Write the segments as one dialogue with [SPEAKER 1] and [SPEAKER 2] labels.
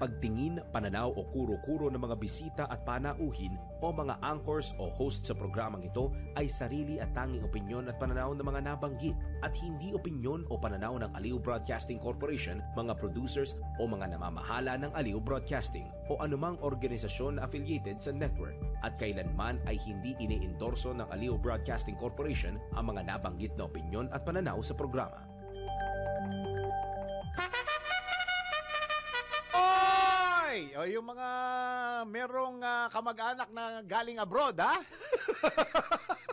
[SPEAKER 1] pagtingin, pananaw o kuro-kuro ng mga bisita at panauhin o mga anchors o host sa programang ito ay sarili at tanging opinyon at pananaw ng mga nabanggit at hindi opinyon o pananaw ng Aliw Broadcasting Corporation, mga producers o mga namamahala ng Aliw Broadcasting o anumang organisasyon na affiliated sa network at kailanman ay hindi iniendorso ng Aliw Broadcasting Corporation ang mga nabanggit na opinyon at pananaw sa programa.
[SPEAKER 2] O yung mga merong kamag-anak na galing abroad, ha?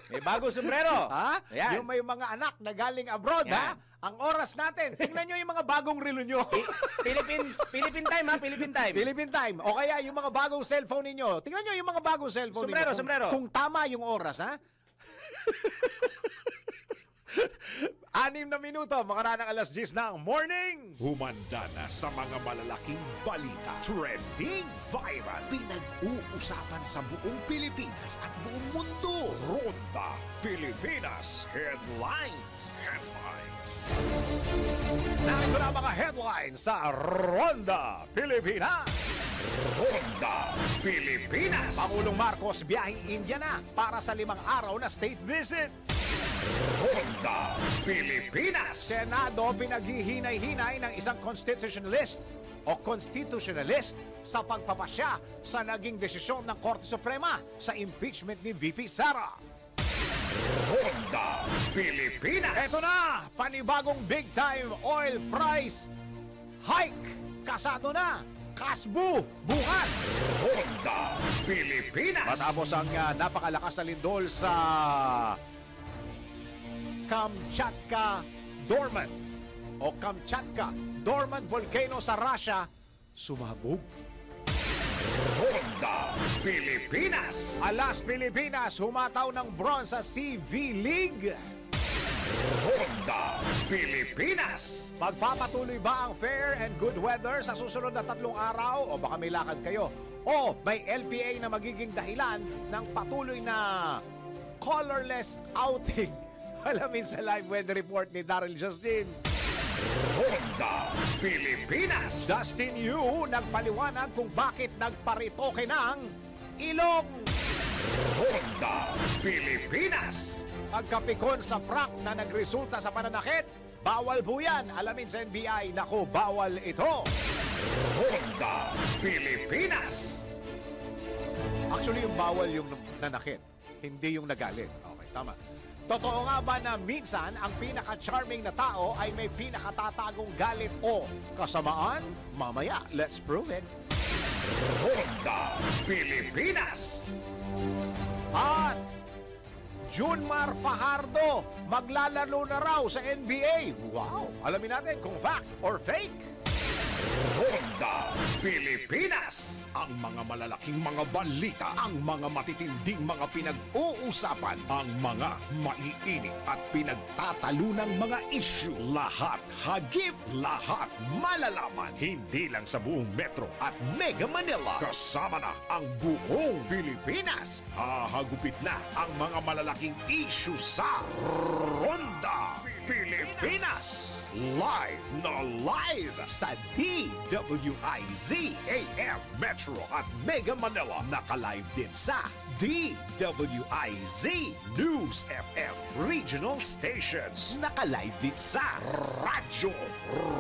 [SPEAKER 3] May bagong sombrero.
[SPEAKER 2] Ha?
[SPEAKER 3] Ayan.
[SPEAKER 2] Yung may mga anak na galing abroad, ha? Ang oras natin. Tingnan nyo yung mga bagong relo nyo.
[SPEAKER 3] Philippine time, ha? Philippine time.
[SPEAKER 2] Philippine time. O kaya yung mga bagong cellphone ninyo. Tingnan nyo yung mga bagong cellphone
[SPEAKER 3] Sombrero,
[SPEAKER 2] ninyo.
[SPEAKER 3] sombrero.
[SPEAKER 2] Kung tama yung oras, ha? 6 na minuto, makaraan ng alas 10 ng morning.
[SPEAKER 4] Humanda na sa mga malalaking balita. Trending viral. Pinag-uusapan sa buong Pilipinas at buong mundo. Ronda Pilipinas Headlines.
[SPEAKER 2] Narito na mga headlines sa Ronda Pilipinas.
[SPEAKER 4] Ronda Pilipinas.
[SPEAKER 2] Pangulong Marcos biyaheng India na para sa 5 araw na state visit.
[SPEAKER 4] Ronda Pilipinas.
[SPEAKER 2] Senado pinaghihinay-hinay ng isang constitutionalist sa pagpapasya sa naging desisyon ng Korte Suprema sa impeachment ni VP Sara.
[SPEAKER 4] Ronda Pilipinas.
[SPEAKER 2] Ito na, panibagong big-time oil price hike. Kasado na, kasbu, bukas.
[SPEAKER 4] Ronda Pilipinas.
[SPEAKER 2] Matapos ang napakalakas na lindol sa Kamchatka Dormant Volcano sa Russia, sumabog.
[SPEAKER 4] Ronda Pilipinas.
[SPEAKER 2] Alas Pilipinas, humataw ng bronze sa CV League.
[SPEAKER 4] Ronda Pilipinas.
[SPEAKER 2] Magpapatuloy ba ang fair and good weather sa susunod na 3 araw o baka may lakad kayo? O may LPA na magiging dahilan ng patuloy na colorless outing? Alamin sa live weather report ni Daryl Justin.
[SPEAKER 4] Ronda Pilipinas.
[SPEAKER 2] Justin Yu nagpaliwanag kung bakit nagparitoke ng ilong.
[SPEAKER 4] Ronda Pilipinas.
[SPEAKER 2] Pagkapikon sa prank na nagresulta sa pananakit, bawal po yan. Alamin sa NBI, naku, bawal ito.
[SPEAKER 4] Ronda Pilipinas.
[SPEAKER 2] Actually, yung bawal yung nanakit, hindi yung nagalit. Okay, tama. Totoo nga ba na minsan ang pinaka-charming na tao ay may pinakatatagong galit o kasamaan? Mamaya, let's prove it.
[SPEAKER 4] Ronda Pilipinas.
[SPEAKER 2] At Junmar Fajardo maglalaro na raw sa NBA. Wow! Alamin natin kung fact or fake.
[SPEAKER 4] Ronda Pilipinas. Ang mga malalaking mga balita, ang mga matitinding mga pinag-uusapan, ang mga maiinit at pinagtatalunang mga issue. Lahat hagip, lahat malalaman. Hindi lang sa buong Metro at Mega Manila. Kasama na ang buong Pilipinas. Hahagupit na ang mga malalaking issue sa Ronda Pilipinas. Live na live sa DWIZ AM Metro at Mega Manila. Naka-live din sa DWIZ News FM Regional Stations. Naka-live din sa Radyo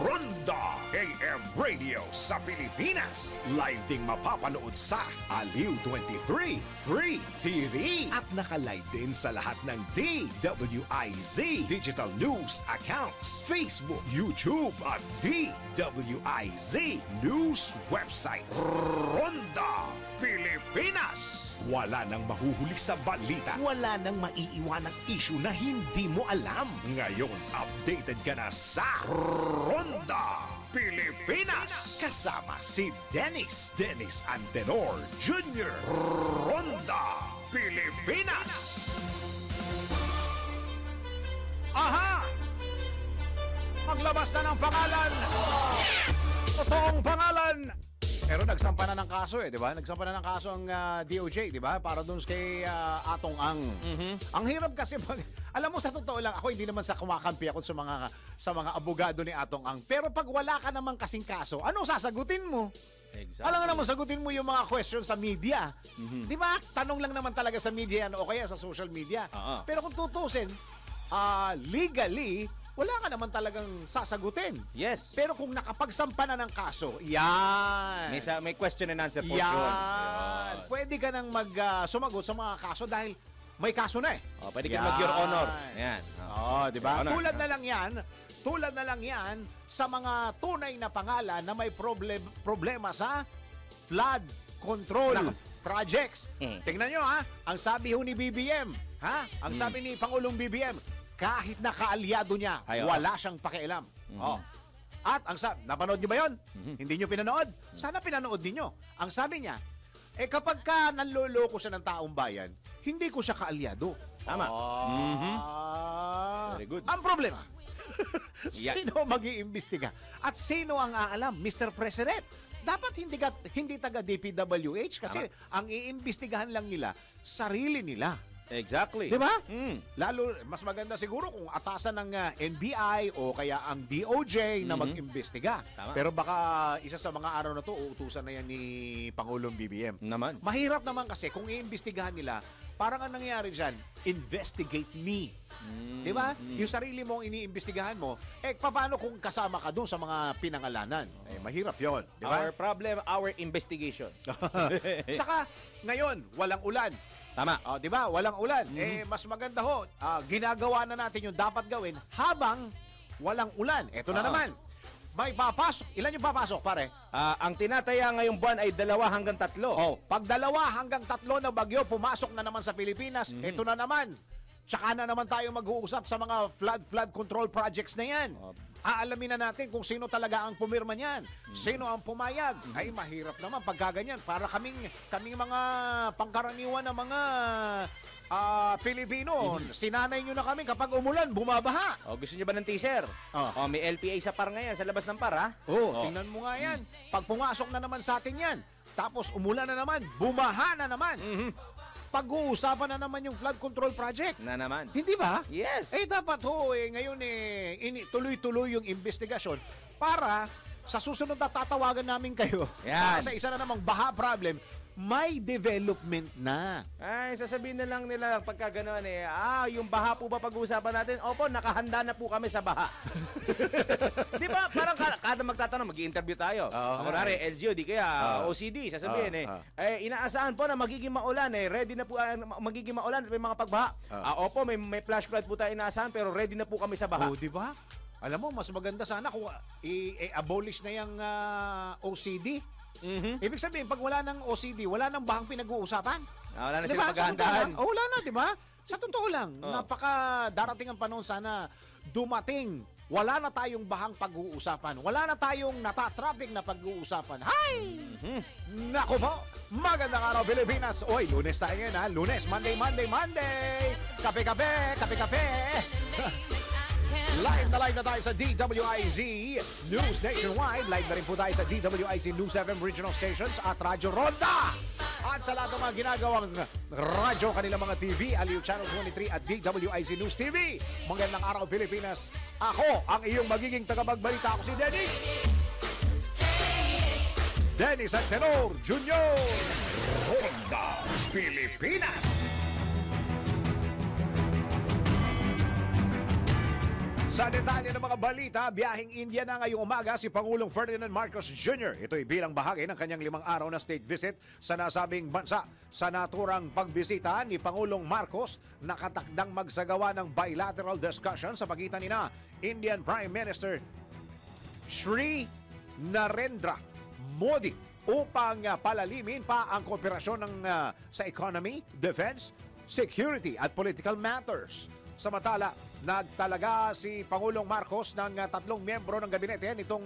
[SPEAKER 4] Ronda AM Radio sa Pilipinas. Live ding mapapanood sa Aliw 23 Free TV. At naka-live din sa lahat ng DWIZ Digital News accounts, Facebook, YouTube at DWIZ News website. Ronda Pilipinas. Wala nang mahuhuli sa balita. Wala nang maiiwanang issue na hindi mo alam. Ngayon, updated ka na sa Ronda Pilipinas. Kasama si Dennis Antenor Jr. Ronda Pilipinas.
[SPEAKER 2] Aha! Maglabas na ng pangalan. Totoong pangalan. Pero nagsampa na ng kaso di ba? Nagsampa na ng kaso ang DOJ, di ba? Para doon kay Atong Ang. Ang hirap kasi alam mo, sa totoo lang, ako hindi naman sa kumakampi ako sa mga abogado ni Atong Ang. Pero pag wala ka naman kasing kaso, anong sasagutin mo?
[SPEAKER 3] Exactly.
[SPEAKER 2] Alam nga naman, sagutin mo yung mga questions sa media. Di ba? Tanong lang naman talaga sa media yan o kaya sa social media. Pero kung tutusin, legally, wala ka naman talagang sasagutin.
[SPEAKER 3] Yes.
[SPEAKER 2] Pero kung nakapagsampa na ng kaso, yan.
[SPEAKER 3] May question and answer portion.
[SPEAKER 2] Yan. Pwede ka nang sumagot sa mga kaso dahil may kaso na eh.
[SPEAKER 3] Pwede ka mag-your honor. Yan.
[SPEAKER 2] Di ba?
[SPEAKER 3] Your honor.
[SPEAKER 2] Tulad na lang yan sa mga tunay na pangalan na may problema sa flood control projects. Tingnan nyo ha, ang sabi ho ni BBM, ang sabi ni Pangulong BBM, kahit na kaalyado niya, wala siyang pakialam. At ang napanood nyo ba yun? Hindi nyo pinanood? Sana pinanood ninyo. Ang sabi niya, kapag ka nanloloko siya ng taong bayan, hindi ko siya kaalyado.
[SPEAKER 3] Tama. Very good.
[SPEAKER 2] Ang problema, sino mag-iimbestiga? At sino ang aalam? Mr. President, dapat hindi taga DPWH kasi ang iimbestigahan lang nila, sarili nila.
[SPEAKER 3] Exactly.
[SPEAKER 2] Di ba? Lalo, mas maganda siguro kung atasan ng NBI o kaya ang DOJ na mag-imbestiga.
[SPEAKER 3] Tama.
[SPEAKER 2] Pero baka isa sa mga araw na to, uutusan na yan ni Pangulong BBM.
[SPEAKER 3] Naman.
[SPEAKER 2] Mahirap naman kasi kung iimbestigahan nila, parang ang nangyayari dyan, investigate me. Di ba? Yung sarili mong iniimbestigahan mo, paano kung kasama ka doon sa mga pinangalanan? Mahirap yon. Di ba?
[SPEAKER 3] Our problem, our investigation.
[SPEAKER 2] Saka, ngayon, walang ulan.
[SPEAKER 3] Tama.
[SPEAKER 2] Di ba? Walang ulan. Mas maganda ho, ginagawa na natin yung dapat gawin habang walang ulan. Ito na naman. May papasok. Ilan yung papasok, pare?
[SPEAKER 3] Ang tinataya ngayong buwan ay 2 hanggang 3.
[SPEAKER 2] Pag 2 hanggang 3 na bagyo pumasok na naman sa Pilipinas, ito na naman. Tsaka na naman tayo mag-uusap sa mga flood control projects na yan. Aalamin na natin kung sino talaga ang pumirma niyan. Sino ang pumayag. Ay, mahirap naman pagkaganyan. Para kaming mga pangkaraniwan na mga Pilipino. Sinanay nyo na kami kapag umulan, bumabaha.
[SPEAKER 3] Gusto nyo ba ng teaser? May LPA sa par ngayon, sa labas ng par, ha?
[SPEAKER 2] Tingnan mo nga yan. Pag pumasok na naman sa atin yan, tapos umulan na naman, bumaha na naman. Pag-uusapan na naman yung flood control project.
[SPEAKER 3] Na naman.
[SPEAKER 2] Hindi ba?
[SPEAKER 3] Yes.
[SPEAKER 2] Dapat ngayon tuloy-tuloy yung investigasyon para sa susunod na tatawagan namin kayo.
[SPEAKER 3] Yan.
[SPEAKER 2] Sa isa na namang baha problem, may development na.
[SPEAKER 3] Ay, sasabihin na lang nila pagka gano'n yung baha po ba pag-uusapan natin? Opo, nakahanda na po kami sa baha. Di ba? Parang kada magtatanong, mag-i-interview tayo. Kunwari, LGO, di kaya OCD, sasabihin inaasahan po na magiging maulan ready na po, magiging maulan at may mga pagbaha. Opo, may flash flood po tayo inaasahan pero ready na po kami sa baha.
[SPEAKER 2] Di ba? Alam mo, mas maganda sana kung i-abolish na yung OCD. Ibig sabihin, pag wala ng OCD, wala nang bahang pinag-uusapan.
[SPEAKER 3] Wala na
[SPEAKER 2] diba?
[SPEAKER 3] sila paghahandahan.
[SPEAKER 2] Wala na, di ba? Sa totoo lang, darating ang panahon sana dumating. Wala na tayong bahang pag-uusapan. Wala na tayong natatraffic na pag-uusapan. Hay! Naku po! Magandang araw, Pilipinas! Oy, Lunes tayo ngayon, ha? Lunes, Monday! Kape-kape! Live na tayo sa DWIZ News Nationwide. Live na rin po tayo sa DWIZ News 7 Regional Stations at Radyo Ronda. At sa lahat ng mga ginagawang radyo, kanilang mga TV, Aliw Channel 23 at DWIZ News TV. Magandang araw, Pilipinas. Ako, ang iyong magiging tagapagbalita. Ako si Dennis Antenor Jr.
[SPEAKER 4] Ronda Pilipinas.
[SPEAKER 2] Sa detalye ng mga balita, biyaheng India na ngayong umaga si Pangulong Ferdinand Marcos Jr. Ito'y bilang bahagi ng kanyang 5 araw na state visit sa nasabing bansa. Sa naturang pagbisita ni Pangulong Marcos, nakatakdang magsagawa ng bilateral discussion sa pagitan nina Indian Prime Minister Shri Narendra Modi upang palalimin pa ang kooperasyon sa economy, defense, security at political matters. Samantala, nagtalaga si Pangulong Marcos ng 3 miyembro ng gabinete nito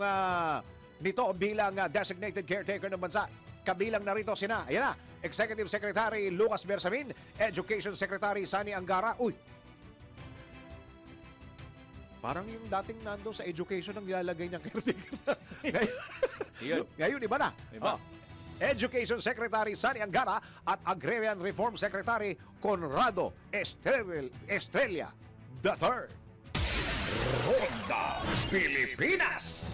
[SPEAKER 2] bilang designated caretaker ng bansa. Kabilang na rito sina, Executive Secretary Lucas Bersamin, Education Secretary Sani Angara. Parang yung dating nandun sa education ang nilalagay niyang caretaker. Ngayon, iba na. Education Secretary Sani Angara at Agrarian Reform Secretary Conrado Estrella III.
[SPEAKER 4] Ronda Pilipinas.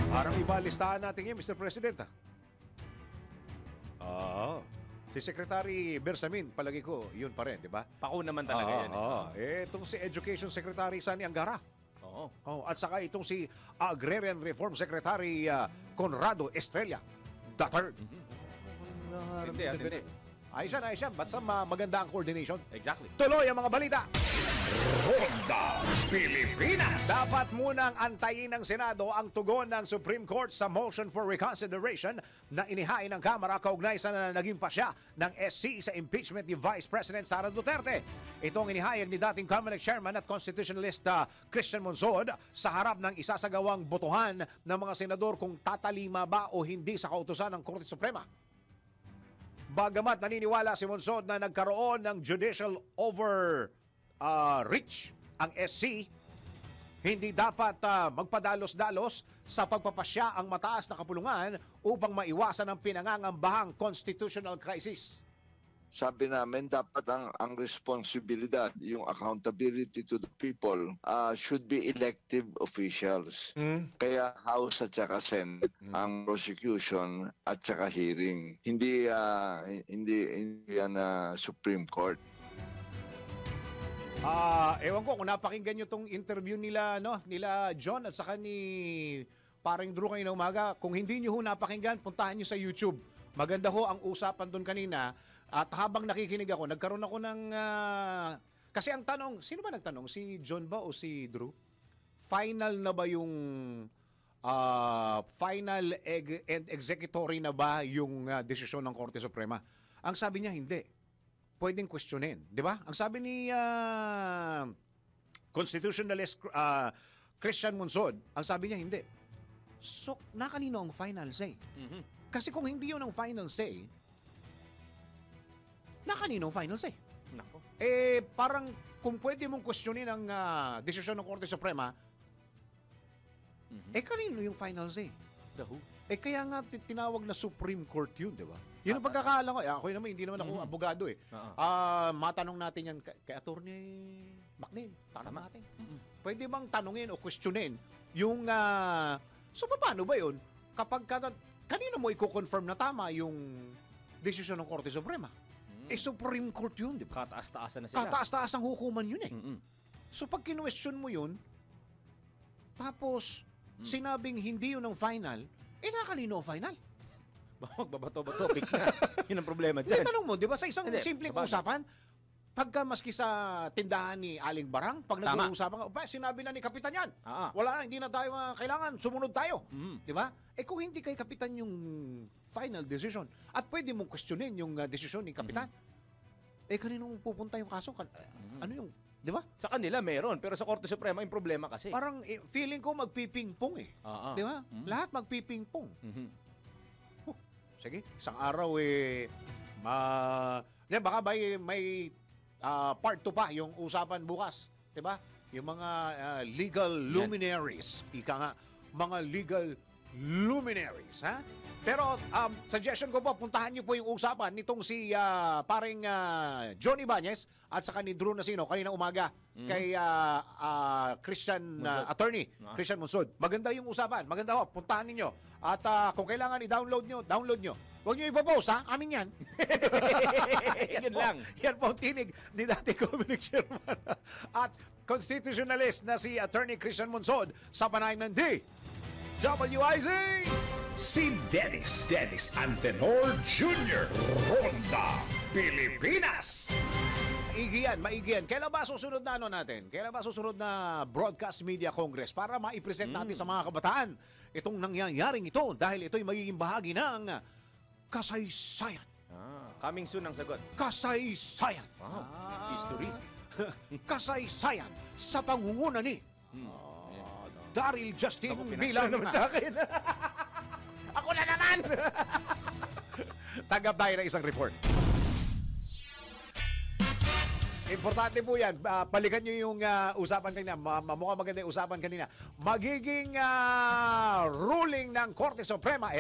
[SPEAKER 2] Parang iba listahan natin ngayon, Mr. President. Oo. Si Secretary Bersamin, palagi ko, yun pa rin, di ba?
[SPEAKER 3] Pako naman talaga yan.
[SPEAKER 2] Itong si Education Secretary Sani Angara.
[SPEAKER 3] Oo.
[SPEAKER 2] At saka itong si Agrarian Reform Secretary Conrado Estrella III.
[SPEAKER 3] Hindi.
[SPEAKER 2] Ayos yan. Basta maganda ang coordination.
[SPEAKER 3] Exactly.
[SPEAKER 2] Tuloy ang mga balita.
[SPEAKER 4] Ronda Pilipinas.
[SPEAKER 2] Dapat munang antayin ng Senado ang tugon ng Supreme Court sa motion for reconsideration na inihain ng Kamara kaugnay sa naging pasya ng SC sa impeachment ni Vice President Sara Duterte. Itong inihayag ni dating Comelec Chairman at Constitutionalist Christian Monsod sa harap ng isasagawang botohan ng mga senador kung tatalima ba o hindi sa kautusan ng Korte Suprema. Bagamat naniniwala si Monsod na nagkaroon ng judicial reach ang SC, hindi dapat magpadalos-dalos sa pagpapasya ang mataas na kapulungan upang maiwasan ang pinangangambahang constitutional crisis.
[SPEAKER 5] Sabi namin dapat ang responsibilidad, yung accountability to the people should be elective officials. Kaya House at saka Senate ang prosecution at saka hearing. Hindi yan Supreme Court.
[SPEAKER 2] Ewan ko kung napakinggan nyo tong interview nila John at saka ni paring Drew kanina umaga. Kung hindi nyo napakinggan, puntahan nyo sa YouTube. Maganda ho ang usapan doon kanina. At habang nakikinig ako, nagkaroon ako ng... kasi ang tanong, sino ba nagtanong? Si John ba o si Drew? Final na ba yung... final and executory na ba yung desisyon ng Korte Suprema? Ang sabi niya, hindi. Pwedeng questionin, di ba? Ang sabi ni constitutionalist Christian Monsod, ang sabi niya hindi. So, nakanino ang final say? Kasi kung hindi yun ang final say, nakanino ang final say?
[SPEAKER 3] Nako.
[SPEAKER 2] Parang kung pwede mong questionin ang desisyon ng Korte Suprema, kanino yung final say?
[SPEAKER 3] The who?
[SPEAKER 2] Kaya nga tinawag na Supreme Court yun, di ba? Yun ang pagkakaalam ko. Ako naman, hindi naman ako abogado eh. Matanong natin yan kay Attorney McNeil. Tanong natin. Pwede bang tanungin o questionin yung... so, paano ba yun? Kapag kanino mo i-confirm na tama yung desisyon ng Korte Suprema? Supreme Court yun, di ba?
[SPEAKER 3] Kataas-taasan na sila.
[SPEAKER 2] Kataas-taas ang hukuman yun eh. So, pag kinwestiyon mo yun, tapos sinabing hindi yun ang final, nakanino ang final?
[SPEAKER 3] Magbabato-bato, pick na. Yun ang problema dyan.
[SPEAKER 2] Tanong mo, di ba, sa isang
[SPEAKER 3] Hindi,
[SPEAKER 2] simpleng
[SPEAKER 3] sabagay.
[SPEAKER 2] usapan, pagka maski sa tindahan ni Aling Barang, pag nag-uusapan ka, sinabi na ni Kapitan yan, wala na, hindi na tayo kailangan, sumunod tayo. Di ba? Kung hindi kay Kapitan yung final decision, at pwede mong questionin yung desisyon ni Kapitan, kanino pupunta yung kaso? Ano yung, di ba?
[SPEAKER 3] Sa kanila meron, pero sa Korte Suprema yung problema kasi.
[SPEAKER 2] Parang feeling ko magpipingpong eh. Di ba? Lahat magpipingpong. Sige, isang araw baka may part 2 pa yung usapan bukas, 'di ba? Yung mga legal luminaries, ika nga, mga legal luminaries, ha? Pero suggestion ko po, puntahan niyo po yung usapan nitong si paring Johnny Bañez at saka ni Drew Nasino kanina umaga kay Christian attorney Christian Monsod. Maganda yung usapan. Maganda ho. Puntahan niyo. At kung kailangan i-download nyo. Huwag nyo ipopost, ha? Amin yan.
[SPEAKER 3] Yun lang.
[SPEAKER 2] Yan po ang tinig ni dati Comelec Chairman at constitutionalist na si Attorney Christian Monsod sa panayam ng DWIZ.
[SPEAKER 4] Si Dennis Antenor Jr. Ronda Pilipinas.
[SPEAKER 2] Maigi yan. Kailan ba susunod na natin? Kailan ba susunod na Broadcast Media Congress para maipresent natin sa mga kabataan itong nangyayaring ito dahil ito'y magiging bahagi ng kasaysayan.
[SPEAKER 3] Coming soon ang sagot.
[SPEAKER 2] Kasaysayan.
[SPEAKER 3] History.
[SPEAKER 2] Kasaysayan sa pangunguna ni Daryl Justin bilang
[SPEAKER 3] naman sa akin. Ako na naman!
[SPEAKER 2] Tanggap tayo ng isang report. Importante po yan. Balikan nyo yung usapan kanina. Mukhang maganda yung usapan kanina. Magiging ruling ng Korte Suprema.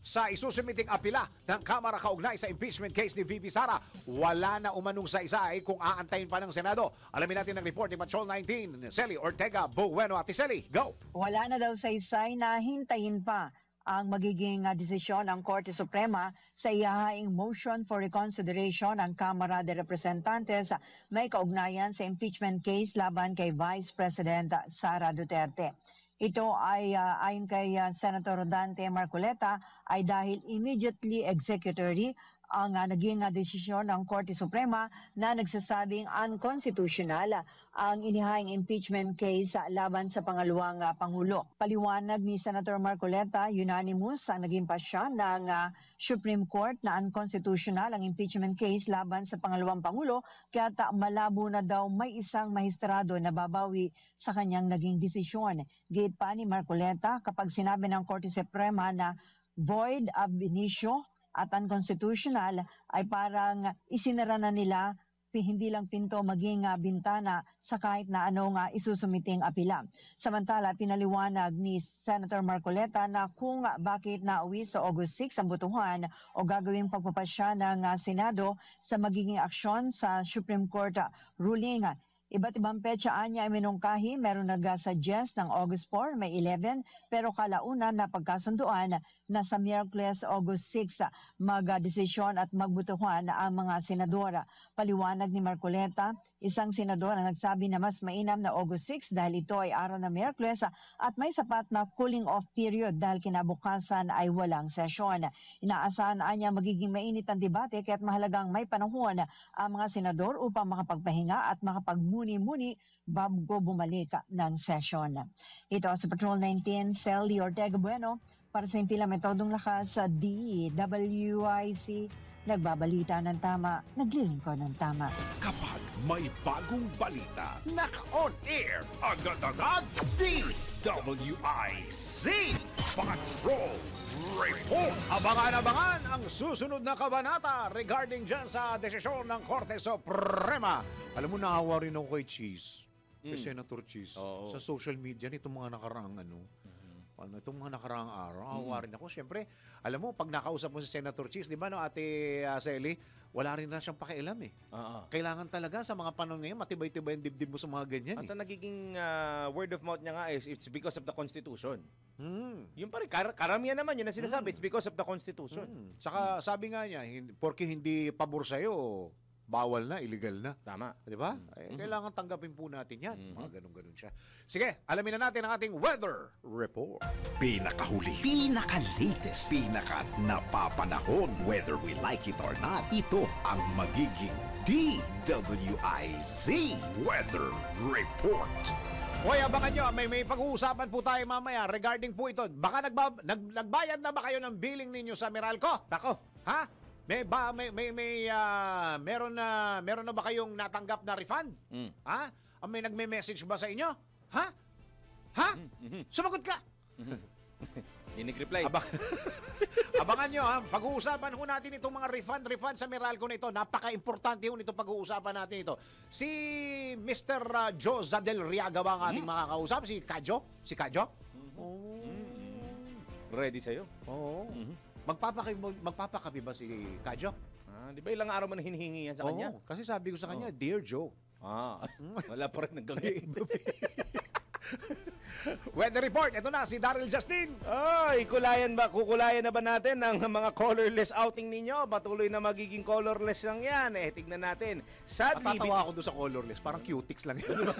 [SPEAKER 2] sa isusumiting apila ng Kamara kaugnay sa impeachment case ni VP Sara. Wala na umanong sa isa kung aantayin pa ng Senado. Alamin natin ang report ni Patrol 19, Celi Ortega Bueno. Ate Celi, go!
[SPEAKER 6] Wala na daw saysay na hintayin pa ang magiging desisyon ng Korte Suprema sa ihahaing motion for reconsideration ng Kamara de Representantes may kaugnayan sa impeachment case laban kay Vice President Sara Duterte. Ito ay ayon kay Senator Dante Marcoleta ay dahil immediately executory ang naging desisyon ng Korte Suprema na nagsasabing unconstitutional ang inihahing impeachment case laban sa pangalawang Pangulo. Paliwanag ni Senator Marcoleta, unanimous ang naging pasya ng Supreme Court na unconstitutional ang impeachment case laban sa pangalawang Pangulo kaya malabo na daw may isang mahistrado na babawi sa kanyang naging desisyon. Gate pa ni Marcoleta, kapag sinabi ng Korte Suprema na void ab initio at unconstitutional ay parang isinara na nila hindi lang pinto maging bintana sa kahit na anong isusumiting apila. Samantala, pinaliwanag ni Senator Marcoleta na kung bakit nauwi sa August 6 ang botohan o gagawing pagpapasya ng Senado sa magiging aksyon sa Supreme Court ruling. Iba't ibang petsa niya ay minungkahi, meron nag-suggest ng August 4, May 11, pero kalaunan na pagkasunduan na sa Miyerkules, August 6, mag-desisyon at magbutuhan ang mga senadora. Paliwanag ni Marcoleta, isang senador na nagsabi na mas mainam na August 6 dahil ito ay araw ng Miyerkules at may sapat na cooling off period dahil kinabukasan ay walang sesyon. Inaasahan niya magiging mainit ang debate kaya't mahalagang may panahon ang mga senador upang makapagpahinga at makapagmuni-muni bago bumalik ng session. Ito sa Patrol 19, Celi Ortega Bueno para sa Impila Metodong Lakas sa DWIC. Nagbabalita ng tama, naglilingkod ng tama.
[SPEAKER 4] Kapag may bagong balita, naka-on air, agad-agad, DWIZ Patrol Report.
[SPEAKER 2] Abangan ang susunod na kabanata regarding dyan sa desisyon ng Korte Suprema. Alam mo, naawa rin ako kay Cheese. Kay Senator Cheese. Sa social media nitong mga nakaraang itong mga nakaraang araw, naawa rin ako. Siyempre, alam mo, pag nakausap mo si Senator Cheese, di ba, no, Ate Celi, wala rin na siyang pakialam eh. Kailangan talaga sa mga panahon ngayon, matibay-tibay ang dibdib mo sa mga ganyan.
[SPEAKER 3] At ang nagiging word of mouth niya nga is, it's because of the Constitution. Yung pa rin, karamihan naman yun na sinasabi, it's because of the Constitution.
[SPEAKER 2] Saka sabi nga niya, porke hindi pabor sa'yo, bawal na, illegal na.
[SPEAKER 3] Tama.
[SPEAKER 2] Di ba? Kailangan tanggapin po natin yan. Mga ganun-ganun siya. Sige, alamin na natin ang ating weather report.
[SPEAKER 4] Pinakahuli, pinaka-latest, pinaka-napapanahon, whether we like it or not, ito ang magiging DWIZ Weather Report.
[SPEAKER 2] Hoy, abangan nyo, may pag-uusapan po tayo mamaya regarding po ito. Baka nagbayad na ba kayo ng billing ninyo sa Meralco?
[SPEAKER 3] Tako.
[SPEAKER 2] Ha? Meron na ba kayong natanggap na refund? Ha? May nagme-message ba sa inyo? Ha? Sumagot ka.
[SPEAKER 3] Hindi nag-reply.
[SPEAKER 2] Abangan nyo, ha? Pag-uusapan ho natin itong mga refund sa Meralco na ito. Napaka-importante ho nito pag-uusapan natin ito. Si Mr. Joe Zadel Riaga ba ang ating makakausap? Si Kadjo?
[SPEAKER 3] Ready sa'yo?
[SPEAKER 2] Oo. Magpapakapi ba si Kadjo?
[SPEAKER 3] Di ba ilang araw mo na hinihingi yan sa kanya?
[SPEAKER 2] Kasi sabi ko sa kanya, Dear Joe.
[SPEAKER 3] Wala pa rin hanggang ngayon.
[SPEAKER 2] Weather report, ito na si Daryl Justin.
[SPEAKER 3] Kukulayan na ba natin ang mga colorless outing ninyo? Patuloy na magiging colorless lang yan. Tignan natin. Sadly,
[SPEAKER 2] Natatawa ako doon sa colorless. Parang cutics lang yun.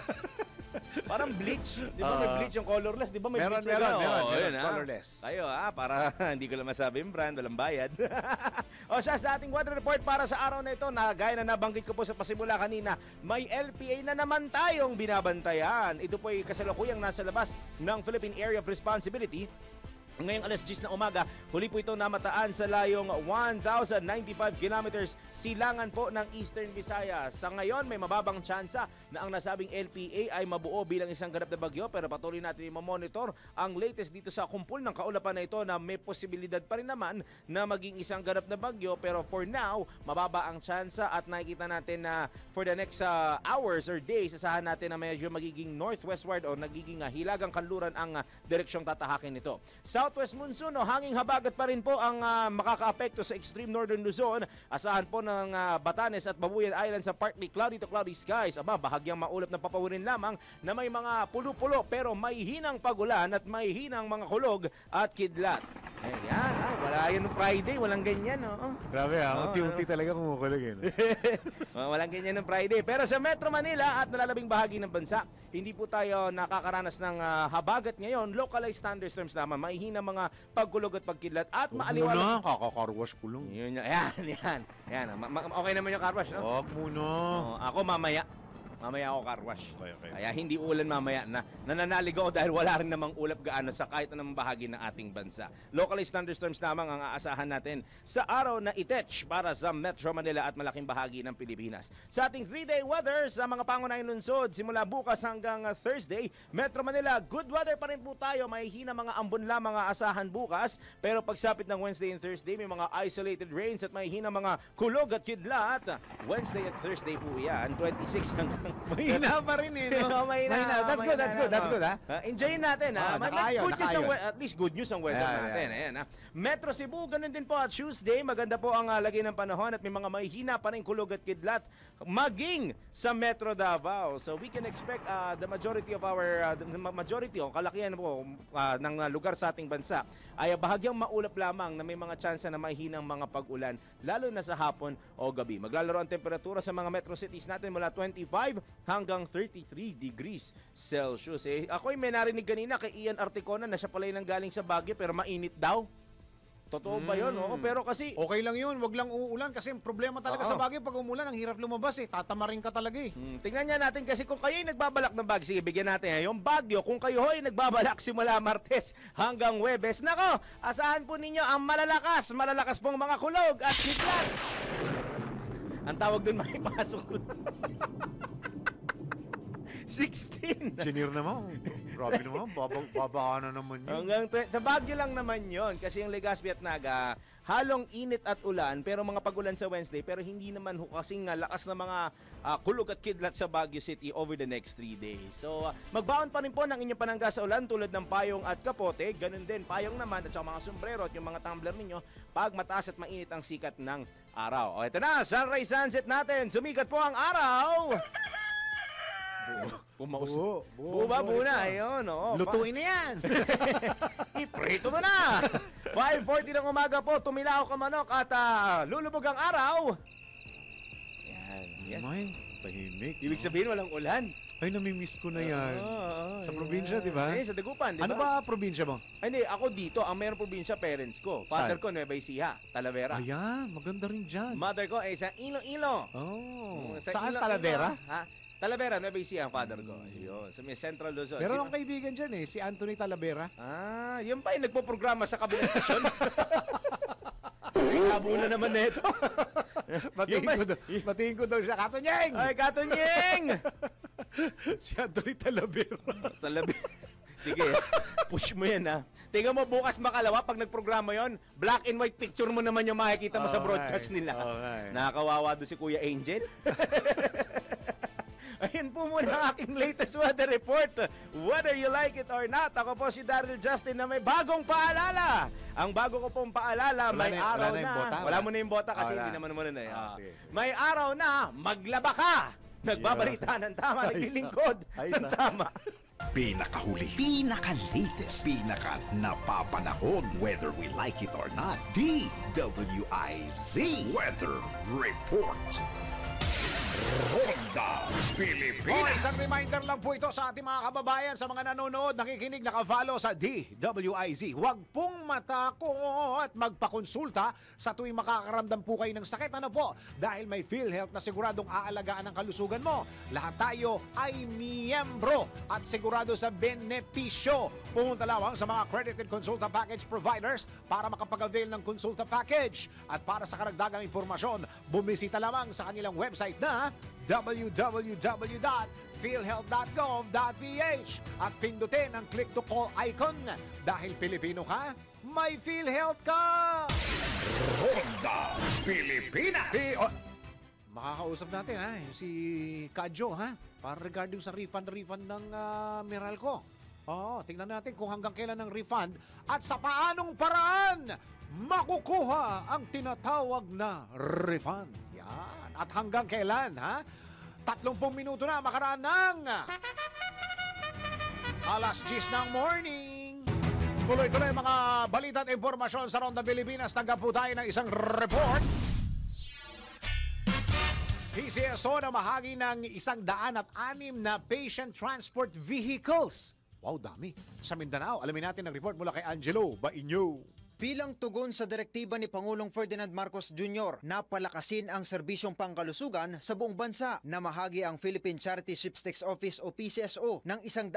[SPEAKER 3] parang bleach. Di ba may bleach yung colorless? Di ba may
[SPEAKER 2] Meron,
[SPEAKER 3] bleach na
[SPEAKER 2] meron,
[SPEAKER 3] yun,
[SPEAKER 2] colorless.
[SPEAKER 3] Tayo para hindi ko lang masabi yung brand, walang bayad. Sa ating weather report para sa araw na ito, na gaya na nabanggit ko po sa pasimula kanina, may LPA na naman tayong binabantayan. Ito po ay kasalukuyang nasa labas ng Philippine Area of Responsibility. Ngayong alas 10 na umaga, huli po ito namataan sa layong 1,095 kilometers silangan po ng Eastern Visayas. Sa ngayon, may mababang tsansa na ang nasabing LPA ay mabuo bilang isang ganap na bagyo, pero patuloy natin i-monitor ang latest dito sa kumpul ng kaulapan na ito na may posibilidad pa rin naman na maging isang ganap na bagyo, pero for now, mababa ang tsansa at nakikita natin na for the next hours or days, asahan natin na medyo magiging northwestward o nagiging hilagang kanluran ang direksyong tatahakin nito. South southwest monsoon o hanging habagat pa rin po ang makakaapekto sa extreme northern Luzon. Asahan po ng Batanes at Babuyan Island sa partly cloudy to cloudy skies. Bahagyang maulap na papawirin lamang na may mga pulo-pulo pero may hinang pagulan at may hinang mga kulog at kidlat. Ayan, wala yan ng Friday, walang ganyan.
[SPEAKER 2] Grabe unti-unti talaga kumukulag yun.
[SPEAKER 3] Walang ganyan ng Friday. Pero sa Metro Manila at nalalabing bahagi ng bansa, hindi po tayo nakakaranas ng habagat ngayon. Localized thunderstorms lamang. Mahihina mga pagkulog at pagkidlat at maaliwalas.
[SPEAKER 2] Huwag muna, kakakarwash ko lang.
[SPEAKER 3] Yan. Okay naman yung car wash, no?
[SPEAKER 2] Huwag muna.
[SPEAKER 3] Ako mamaya ako car wash.
[SPEAKER 2] Okay.
[SPEAKER 3] Kaya hindi ulan mamaya na nananalig ako dahil wala rin namang ulap gaano sa kahit anong bahagi ng ating bansa. Localized thunderstorms lamang ang aasahan natin sa araw na itech para sa Metro Manila at malaking bahagi ng Pilipinas. Sa ating 3-day weather sa mga pangunahing lungsod simula bukas hanggang Thursday, Metro Manila, good weather pa rin po tayo. May hina mga ambon lamang ang aasahan bukas. Pero pagsapit ng Wednesday and Thursday, may mga isolated rains at may hina mga kulog at kidlat. Wednesday at Thursday po yan, 26 hanggang
[SPEAKER 2] Mahina pa rin no?
[SPEAKER 3] Mahina.
[SPEAKER 2] That's good ha.
[SPEAKER 3] Enjoyin natin
[SPEAKER 2] Nakaayos.
[SPEAKER 3] At least good news ang weather natin. Ayan, Metro Cebu, ganun din po at Tuesday. Maganda po ang lagay ng panahon at may mga mahihina pa rin kulog at kidlat maging sa Metro Davao. So we can expect the majority of our kalakihan po ng lugar sa ating bansa ay bahagyang maulap lamang na may mga tsansa na mahihinang mga pag-ulan lalo na sa hapon o gabi. Maglalaro ang temperatura sa mga metro cities natin mula 25 hanggang 33 degrees Celsius. Ako'y may narinig kanina kay Ian Articona na siya pala yung galing sa Baguio pero mainit daw. Totoo ba yun? Oo, pero kasi...
[SPEAKER 2] Okay lang yun, wag lang uulan kasi problema talaga sa Baguio pag umulan, ang hirap lumabas tatamarin ka talaga
[SPEAKER 3] Tingnan niya natin kasi kung kayo'y nagbabalak ng Baguio, sige bigyan natin yung Baguio, kung kayo'y nagbabalak simula Martes hanggang Huwebes, nako, asahan po ninyo ang malalakas pong mga kulog at kidlat. Ang tawag dun makipasok. 16.
[SPEAKER 2] Engineer naman. Grabe naman. Babaka na naman yun.
[SPEAKER 3] Sa Baguio lang naman yon kasi yung Legazpi at Naga, halong init at ulan, pero mga pagulan sa Wednesday, pero hindi naman kasing lakas na mga kulog at kidlat sa Baguio City over the next 3 days. So, magbaon pa rin po ng inyong panangga sa ulan tulad ng payong at kapote. Ganun din, payong naman at saka mga sombrero at yung mga tumbler ninyo pag mataas at mainit ang sikat ng araw. O, ito na, sunrise sunset natin. Sumikat po ang araw. Buo na. Ayun,
[SPEAKER 2] lutuin na yan.
[SPEAKER 3] Iprito mo na. 5:40 ng umaga po, tumilaw ka manok at lulubog ang araw. Yan.
[SPEAKER 2] May tahimik.
[SPEAKER 3] Ibig sabihin walang ulan.
[SPEAKER 2] Ay, namimiss ko na yan. Sa probinsya, di ba?
[SPEAKER 3] Sa Dagupan, di ba?
[SPEAKER 2] Ano ba probinsya mo?
[SPEAKER 3] Ay, hindi, ako dito, ang mayroong probinsya, parents ko. Father ko, Nueva Ecija, Talavera.
[SPEAKER 2] Ayan, maganda rin dyan.
[SPEAKER 3] Mother ko ay sa Iloilo.
[SPEAKER 2] Saan Talavera?
[SPEAKER 3] Talavera, Nueva Ecija ang father ko. Ayun, sa may Central Luzon.
[SPEAKER 2] Meron akong kaibigan dyan si Anthony Talavera.
[SPEAKER 3] Yun pa yung nagpo-programa sa kabilang stasyon. Labo na naman nito.
[SPEAKER 2] Batiin ko daw siya. Katonyeng!
[SPEAKER 3] Ay, Katonyeng!
[SPEAKER 2] Si Anthony Talavera.
[SPEAKER 3] Sige, push mo yan Tingnan mo bukas makalawa pag nagprograma yon, black and white picture mo naman yung makikita mo sa broadcast nila. Nakakawawa doon si Kuya Angel. Ayun po muna ang aking latest weather report. Whether you like it or not, ako po si Daryl Justin na may bagong paalala. Ang bago ko pong paalala, may araw na. Wala mo na yung bota kasi hindi naman mo na may araw na, maglaba ka. Nagbabalita ng tama, naglilingkod ng tama.
[SPEAKER 4] Pinakahuli, pinaka-latest, pinaka-napapanahon, whether we like it or not, DWIZ Weather Report. Ronda Pilipinas.
[SPEAKER 2] Isang reminder lang po ito sa ating mga kababayan, sa mga nanonood, nakikinig, naka-follow sa DWIZ. Huwag pong matakot magpakonsulta sa tuwing makakaramdam po kayo ng sakit. Ano po? Dahil may PhilHealth na siguradong aalagaan ang kalusugan mo. Lahat tayo ay miyembro at sigurado sa benepisyo. Pumunta lamang sa mga accredited consulta package providers para makapag-avail ng consulta package. At para sa karagdagang informasyon, bumisita lamang sa kanilang website na www.philhealth.gov.ph at pindutin ang click to call icon. Dahil Pilipino ka, may PhilHealth ka!
[SPEAKER 4] Ronda Pilipinas.
[SPEAKER 2] Makakausap natin si Kadjo para regarding sa refund ng Meralco. Tingnan natin kung hanggang kailan ang refund at sa paanong paraan makukuha ang tinatawag na refund. Yan. At hanggang kailan, ha? 30 minuto na makaraan ng alas 10 ng morning. Tuloy-tuloy mga balita at impormasyon sa Ronda Pilipinas. Tanggap po tayo ng isang report. PCSO na mahagi ng 106 na patient transport vehicles. Wow, dami. Sa Mindanao, alamin natin ang report mula kay Angelo Bainyo.
[SPEAKER 7] Bilang tugon sa direktiba ni Pangulong Ferdinand Marcos Jr. na palakasin ang serbisyong pangkalusugan sa buong bansa, na mahagi ang Philippine Charity Sweepstakes Office o PCSO ng 106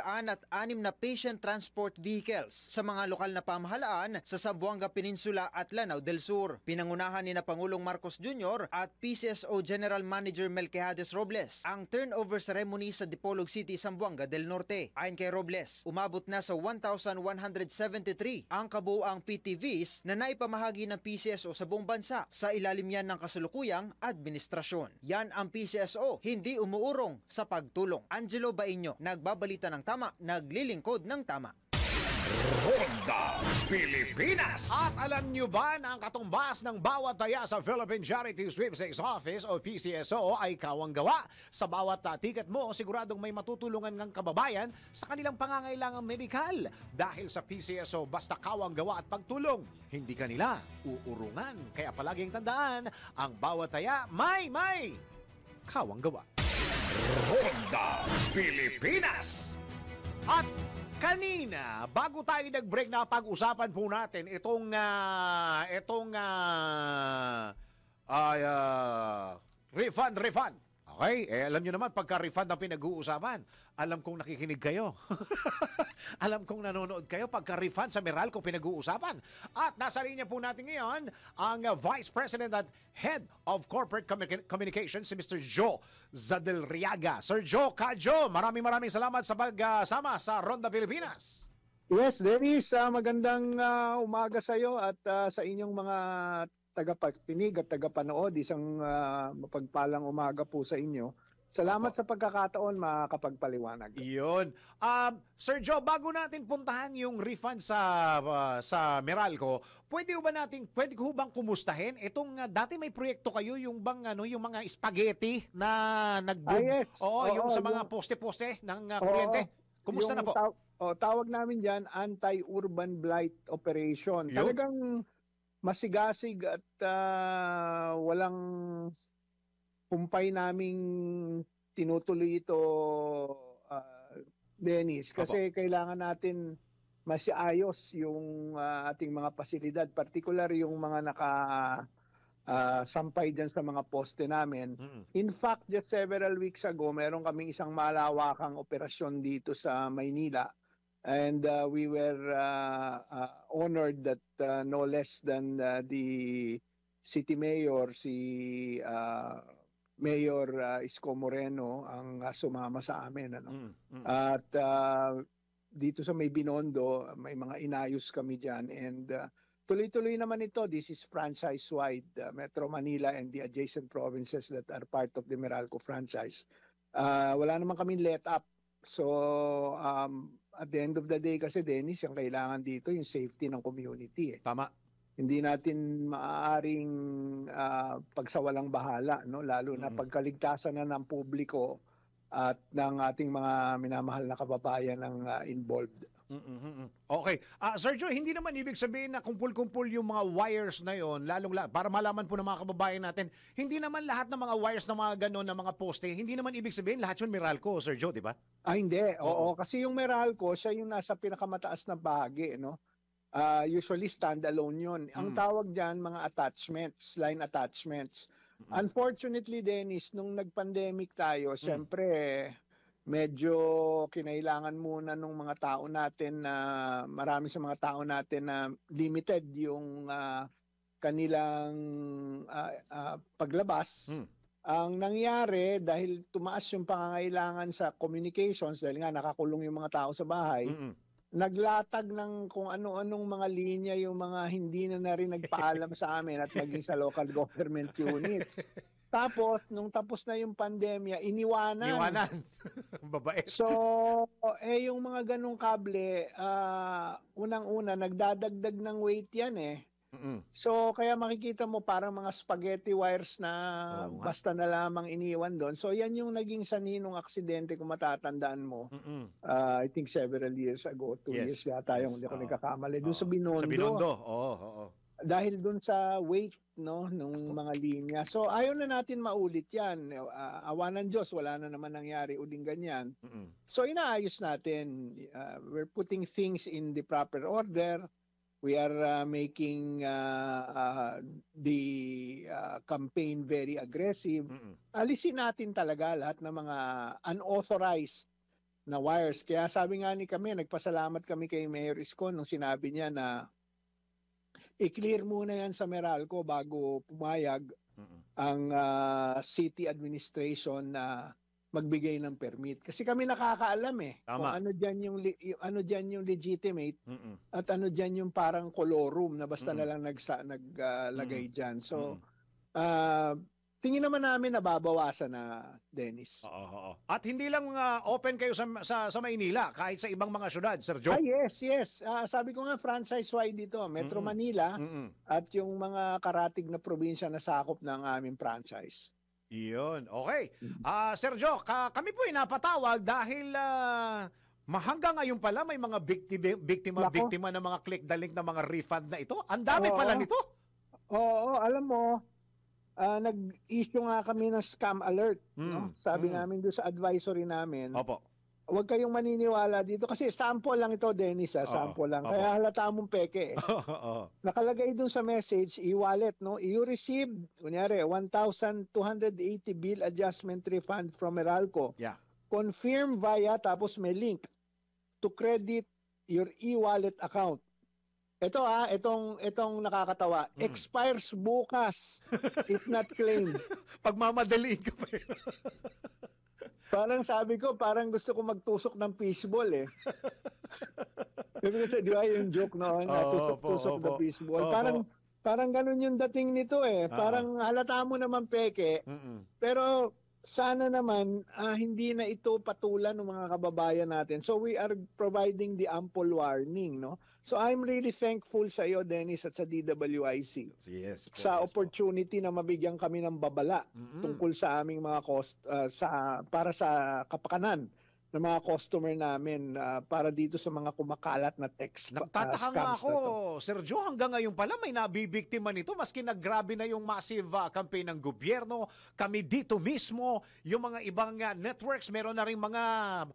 [SPEAKER 7] na patient transport vehicles sa mga lokal na pamahalaan sa Zamboanga Peninsula at Lanao del Sur. Pinangunahan ni na Pangulong Marcos Jr. at PCSO General Manager Melquiades Robles ang turnover ceremony sa Dipolog City, Zamboanga del Norte. Ayon kay Robles, umabot na sa 1,173 ang kabuuang PTV na naipamahagi ng PCSO sa buong bansa sa ilalim yan ng kasalukuyang administrasyon. Yan ang PCSO, hindi umuurong sa pagtulong. Angelo Bainyo, nagbabalita ng tama, naglilingkod ng tama.
[SPEAKER 4] Ronda Pilipinas.
[SPEAKER 2] At alam nyo ba na ang katumbas ng bawat taya sa Philippine Charity Sweepstakes Office o PCSO ay kawang-gawa? Sa bawat ticket mo, siguradong may matutulungan ng kababayan sa kanilang pangangailangang medikal. Dahil sa PCSO, basta kawang-gawa at pagtulong, hindi kanila uurungan. Kaya palaging tandaan, ang bawat taya may kawang-gawa.
[SPEAKER 4] Ronda Pilipinas.
[SPEAKER 2] At kanina, bago tayo nag-break na pag-usapan po natin itong refund. Okay? Alam nyo naman, pagka-refund ang pinag-uusapan, alam kong nakikinig kayo. Alam kong nanonood kayo pagka-refund sa Meralco pinag-uusapan. At nasa linya po natin ngayon ang Vice President at Head of Corporate Communications, si Mr. Joe Zadelriaga. Sir Joe, Ka-Joe, maraming salamat sa pagsama sa Ronda Pilipinas.
[SPEAKER 8] Yes, Dennis, magandang umaga sa iyo at sa inyong mga tagapakinig at tagapanood. Isang mapagpalang umaga po sa inyo. Salamat sa pagkakataon makakapagpaliwanag.
[SPEAKER 2] Iyon. Sir Joe, bago natin puntahan yung refund sa Meralco, pwede ko bang kumustahin itong dati may proyekto kayo yung yung mga spaghetti na
[SPEAKER 8] yes.
[SPEAKER 2] Yung sa mga poste-poste ng kuryente. Kumusta na po?
[SPEAKER 8] Tawag namin diyan anti-urban blight operation.
[SPEAKER 2] Yun.
[SPEAKER 8] Talagang masigasig at walang humpay naming tinutuloy ito, Dennis, kasi kailangan natin masiayos yung ating mga pasilidad, particular yung mga sampay dyan sa mga poste namin. In fact, just several weeks ago, meron kaming isang malawakang operasyon dito sa Maynila. And we were honored that no less than the city mayor, si Mayor Isko Moreno, ang sumama sa amin. At dito sa May Binondo, may mga inayos kami dyan. And tuloy-tuloy naman ito. This is franchise-wide. Metro Manila and the adjacent provinces that are part of the Meralco franchise. Wala naman kami let up. So, at the end of the day kasi, Dennis, yung kailangan dito yung safety ng community.
[SPEAKER 2] Tama.
[SPEAKER 8] Hindi natin maaaring pagsawalang bahala, no? Lalo na pagkaligtasan na ng publiko at ng ating mga minamahal na kababayan ang involved.
[SPEAKER 2] Okay. Sir Joe, hindi naman ibig sabihin na kumpul-kumpul yung mga wires na yon, para malaman po ng mga kababayan natin, hindi naman lahat ng mga wires ng mga ganon na mga poste, hindi naman ibig sabihin lahat yun Meralco, Sir Joe, di ba?
[SPEAKER 8] Hindi. Oo, kasi yung Meralco, siya yung nasa pinakamataas na bahagi, no? Usually standalone yun. Ang tawag dyan, mga attachments, line attachments. Unfortunately, Dennis, nung nag-pandemic tayo, siyempre, medyo kinailangan muna nung mga tao natin na marami sa mga tao natin na limited yung kanilang paglabas. Ang nangyari, dahil tumaas yung pangangailangan sa communications, dahil nga nakakulong yung mga tao sa bahay, naglatag ng kung ano-anong mga linya yung mga hindi na rin nagpaalam sa amin at maging sa local government units. Tapos, nung tapos na yung pandemya, iniwanan.
[SPEAKER 2] Iwanan. Babait.
[SPEAKER 8] So, yung mga ganong kable, unang-una, nagdadagdag ng weight yan eh. So, kaya makikita mo parang mga spaghetti wires na basta na lamang iniwan doon. So, yan yung naging saninong aksidente kung matatandaan mo. I think several years ago, 2 years yata yung hindi ko nagkakamali. Doon sa Binondo.
[SPEAKER 2] Sa Binondo, oo.
[SPEAKER 8] Dahil doon sa weight nung mga linya. So, ayaw na natin maulit yan. Awa ng Diyos, wala na naman nangyari uling ganyan. So, inaayos natin. We're putting things in the proper order. We are making the campaign very aggressive. Alisin natin talaga lahat ng mga unauthorized na wires. Kaya sabi nga ni kami, nagpasalamat kami kay Mayor Isko nung sinabi niya na i-clear muna yan sa Meralco bago pumayag ang city administration na magbigay ng permit. Kasi kami nakakaalam kung ano diyan yung legitimate at ano diyan yung parang colorum na basta na lang naglagay diyan. So tingin naman namin nababawasan na, Dennis.
[SPEAKER 2] Oo. At hindi lang open kayo sa Maynila, kahit sa ibang mga syudad, Sir Joe.
[SPEAKER 8] Yes. Sabi ko nga franchise-wide dito, Metro Manila at yung mga karatig na probinsya na sakop ng aming franchise.
[SPEAKER 2] Iyon. Okay. Sir Joe, kami po ay napatawag dahil hanggang ngayon pala may mga biktima ng mga click the link na mga refund na ito. Ang dami pala nito.
[SPEAKER 8] Oo, alam mo, nag-issue nga kami ng scam alert. No? Sabi namin doon sa advisory namin.
[SPEAKER 2] Opo.
[SPEAKER 8] Huwag kayong maniniwala dito kasi sample lang ito, Dennis, sample lang. Kaya halata mong peke. Nakalagay dun sa message, e-wallet, no? You received, kunyari, 1,280 bill adjustment refund from Meralco.
[SPEAKER 2] Yeah.
[SPEAKER 8] Confirm via, tapos may link to credit your e-wallet account. Ito itong nakakatawa. Expires bukas if not claimed.
[SPEAKER 2] Pagmamadaliin ka pa yun.
[SPEAKER 8] Parang sabi ko, parang gusto ko magtusok ng fishball eh. Di ba yung joke noon? Tusok na fishball. Parang ganun yung dating nito eh. Parang halata mo naman peke. Pero sana naman hindi na ito patulan ng mga kababayan natin. So we are providing the ample warning, no? So I'm really thankful sa iyo, Dennis, at sa DWIC.
[SPEAKER 2] Yes, po,
[SPEAKER 8] sa opportunity na mabigyan kami ng babala tungkol sa aming mga para sa kapakanan ng mga customer namin para dito sa mga kumakalat na text
[SPEAKER 2] Nagtataka nga ako, Sir Joe, hanggang ngayon pala may nabibiktima nito maski naggrabe na yung massive campaign ng gobyerno. Kami dito mismo, yung mga ibang networks, meron na rin mga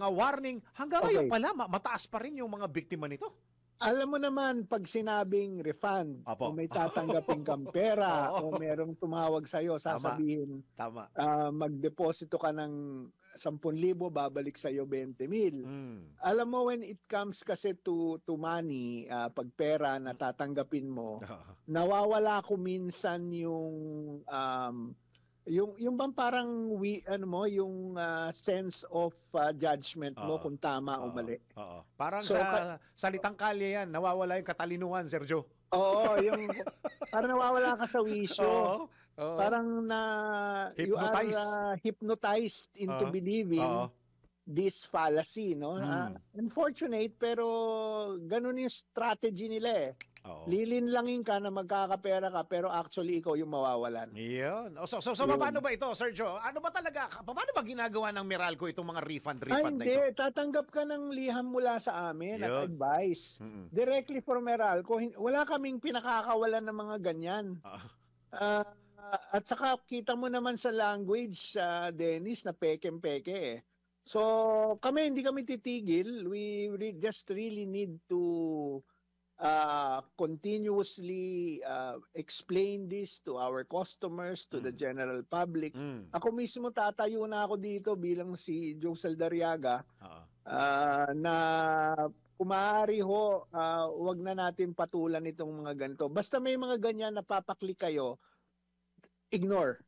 [SPEAKER 2] warning. Hanggang ngayon pala, mataas pa rin yung mga biktima nito.
[SPEAKER 8] Alam mo naman, pag sinabing refund, o may tatanggapin kang pera, o merong tumawag sa'yo, sasabihin, magdeposito ka ng 10,000, babalik sa'yo 20,000. Alam mo, when it comes kasi to money, pag pera na tatanggapin mo, nawawala ko minsan yung bang parang yung sense of judgment mo kung tama o mali.
[SPEAKER 2] Parang sa salitang kalye yan, nawawala yung katalinuhan, Sergio.
[SPEAKER 8] Oo, parang nawawala ka sa wisyo. Parang you are hypnotized into believing this fallacy, no? Unfortunate, pero ganun yung strategy nila eh. Lilinlangin ka na magkakapera ka pero actually ikaw yung mawawalan.
[SPEAKER 2] Iyon. So paano ba ito, Sergio? Ano ba talaga? Paano ba ginagawa ng Meralco itong mga refund na ito?
[SPEAKER 8] Hindi. Tatanggap ka ng liham mula sa amin at advice. Directly from Meralco. Wala kaming pinakakawalan ng mga ganyan. At saka kita mo naman sa language, Dennis, na peke-peke eh. So kami, hindi kami titigil. We just really need to continuously explain this to our customers, to the general public. Ako mismo tatayo na ako dito bilang si Joe Saldariaga na kung maaari ho, wag na natin patulan itong mga ganito. Basta may mga ganyan na papaklik kayo, ignore.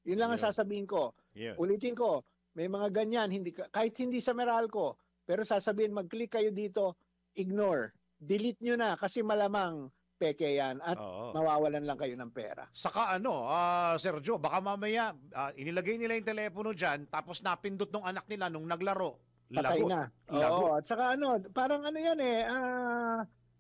[SPEAKER 8] Yun lang ang sasabihin ko. Ulitin ko, may mga ganyan, kahit hindi sa Meralco, pero sasabihin mag-click kayo dito, ignore. Delete nyo na kasi malamang peke yan at
[SPEAKER 2] Oo.
[SPEAKER 8] mawawalan lang kayo ng pera.
[SPEAKER 2] Saka Sergio, baka mamaya inilagay nila yung telepono dyan, tapos napindot nung anak nila nung naglaro.
[SPEAKER 8] Patay
[SPEAKER 2] Lagot.
[SPEAKER 8] na.
[SPEAKER 2] Lagot.
[SPEAKER 8] Oo, at saka parang yan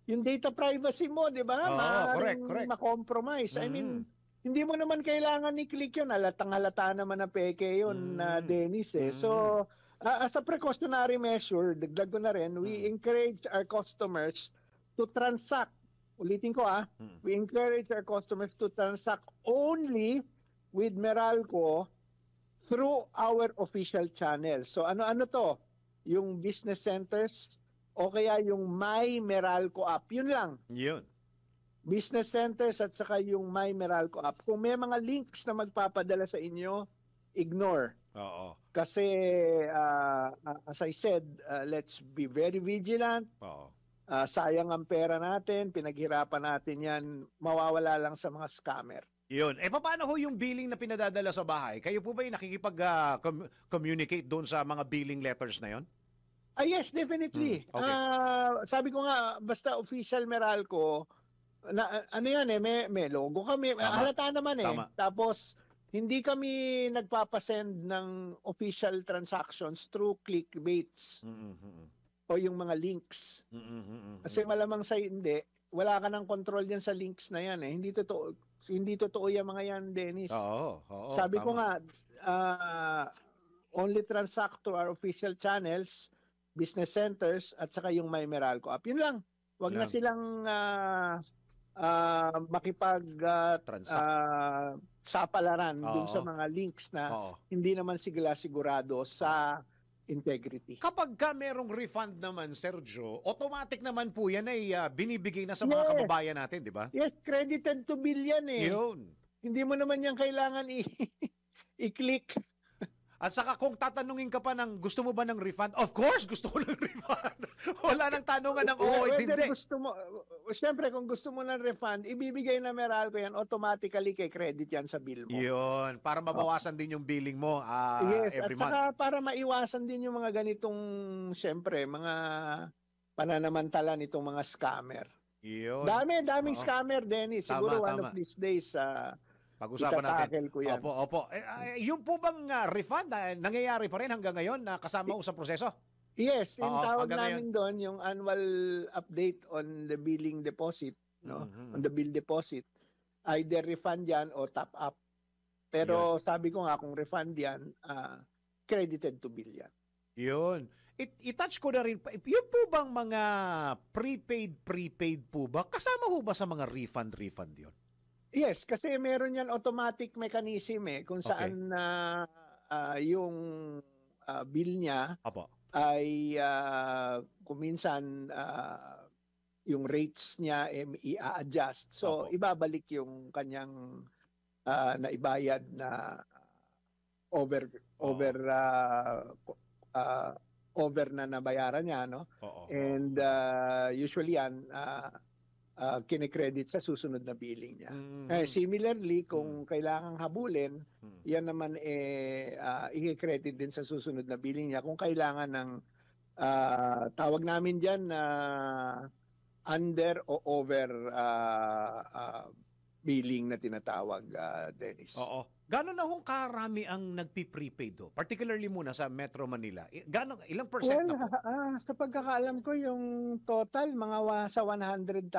[SPEAKER 8] yung data privacy mo, di ba?
[SPEAKER 2] Oo,
[SPEAKER 8] Maaaring
[SPEAKER 2] correct.
[SPEAKER 8] ma-compromise. I mean,
[SPEAKER 2] Mhm.
[SPEAKER 8] hindi mo naman kailangan i-click yun. Halatang-halata naman na peke yun, Dennis. So, as a precautionary measure, dagdag ko na rin, we encourage our customers to transact. Ulitin ko we encourage our customers to transact only with Meralco through our official channels. So ano to? Yung business centers o kaya yung My Meralco app. Yun lang.
[SPEAKER 2] Yun.
[SPEAKER 8] Business centers at saka yung My Meralco app. Kung may mga links na magpapadala sa inyo, ignore.
[SPEAKER 2] Oo.
[SPEAKER 8] Kasi as I said, let's be very vigilant.
[SPEAKER 2] Oo.
[SPEAKER 8] Sayang ang pera natin, pinaghirapan natin yan, mawawala lang sa mga scammer.
[SPEAKER 2] Yun. Paano ho yung billing na pinadadala sa bahay? Kayo po ba yung nakikipag-communicate doon sa mga billing letters na yon?
[SPEAKER 8] Yes, definitely.
[SPEAKER 2] Okay.
[SPEAKER 8] Sabi ko nga, basta official Meralco, may logo kami.
[SPEAKER 2] Tama.
[SPEAKER 8] Halata naman
[SPEAKER 2] Tama.
[SPEAKER 8] Tapos, hindi kami nagpapasend ng official transactions through clickbaits o yung mga links. Kasi malamang sa hindi, wala ka ng control yan sa links na yan. Hindi totoo yung mga yan, Dennis.
[SPEAKER 2] Oo.
[SPEAKER 8] Sabi
[SPEAKER 2] tama.
[SPEAKER 8] ko nga, only transact to our official channels, business centers, at saka yung My Meralco app. Yun lang. Huwag na
[SPEAKER 2] Yan.
[SPEAKER 8] silang sapalaran dun
[SPEAKER 2] Oo.
[SPEAKER 8] sa mga links na
[SPEAKER 2] Oo.
[SPEAKER 8] hindi naman sila sigurado sa integrity.
[SPEAKER 2] Kapag merong refund naman, Sergio, automatic naman po yan ay binibigay na sa mga
[SPEAKER 8] Yes.
[SPEAKER 2] kababayan natin, di ba?
[SPEAKER 8] Yes, credited to bill yan
[SPEAKER 2] Yun.
[SPEAKER 8] Hindi mo naman yan kailangan i-click.
[SPEAKER 2] At saka kung tatanungin ka pa ng gusto mo ba ng refund? Of course, gusto ko ng refund. Wala nang tanungan ng oo, hindi.
[SPEAKER 8] Gusto mo, siyempre kung gusto mo ng refund, ibibigay na Meralco yan, automatically kay credit yan sa bill mo.
[SPEAKER 2] Yun, para mabawasan din yung billing mo
[SPEAKER 8] Yes,
[SPEAKER 2] every
[SPEAKER 8] at
[SPEAKER 2] month.
[SPEAKER 8] saka para maiwasan din yung mga ganitong, siyempre, mga pananamantala nitong mga scammer.
[SPEAKER 2] Yun.
[SPEAKER 8] Daming
[SPEAKER 2] Oo.
[SPEAKER 8] scammer, Dennis.
[SPEAKER 2] Tama,
[SPEAKER 8] Siguro one
[SPEAKER 2] tama.
[SPEAKER 8] of these days,
[SPEAKER 2] Pag-usapan natin.
[SPEAKER 8] itatakel ko yan.
[SPEAKER 2] Opo. Yung po bang refund nangyayari pa rin hanggang ngayon na kasama ko sa proseso?
[SPEAKER 8] Yes, yung
[SPEAKER 2] Oo,
[SPEAKER 8] tawag
[SPEAKER 2] hanggang
[SPEAKER 8] namin doon, yung annual update on the billing deposit, on the bill deposit, either refund yan o top up. Pero sabi ko nga, kung refund yan, credited to bill yan.
[SPEAKER 2] Yun. I-touch ko na rin. Yung po bang mga prepaid po ba? Kasama ho ba sa mga refund yun?
[SPEAKER 8] Yes, kasi meron yan automatic mechanism kung saan yung bill niya
[SPEAKER 2] Apo.
[SPEAKER 8] ay kung minsan yung rates niya i-adjust. So
[SPEAKER 2] Opo.
[SPEAKER 8] ibabalik yung kanyang naibayad na over na nabayaran niya, no?
[SPEAKER 2] Oo.
[SPEAKER 8] And usually yan kinikredit sa susunod na billing niya. Similarly, kung kailangang habulin, yan naman i-credit din sa susunod na billing niya. Kung kailangan ng tawag namin diyan na under o over billing na tinatawag, Dennis.
[SPEAKER 2] Oo. Gano'n na hong karami ang nagpi-prepaid do? Particularly muna sa Metro Manila. Ilang percent na po?
[SPEAKER 8] Sa pagkakaalam ko, yung total, mga sa 100,000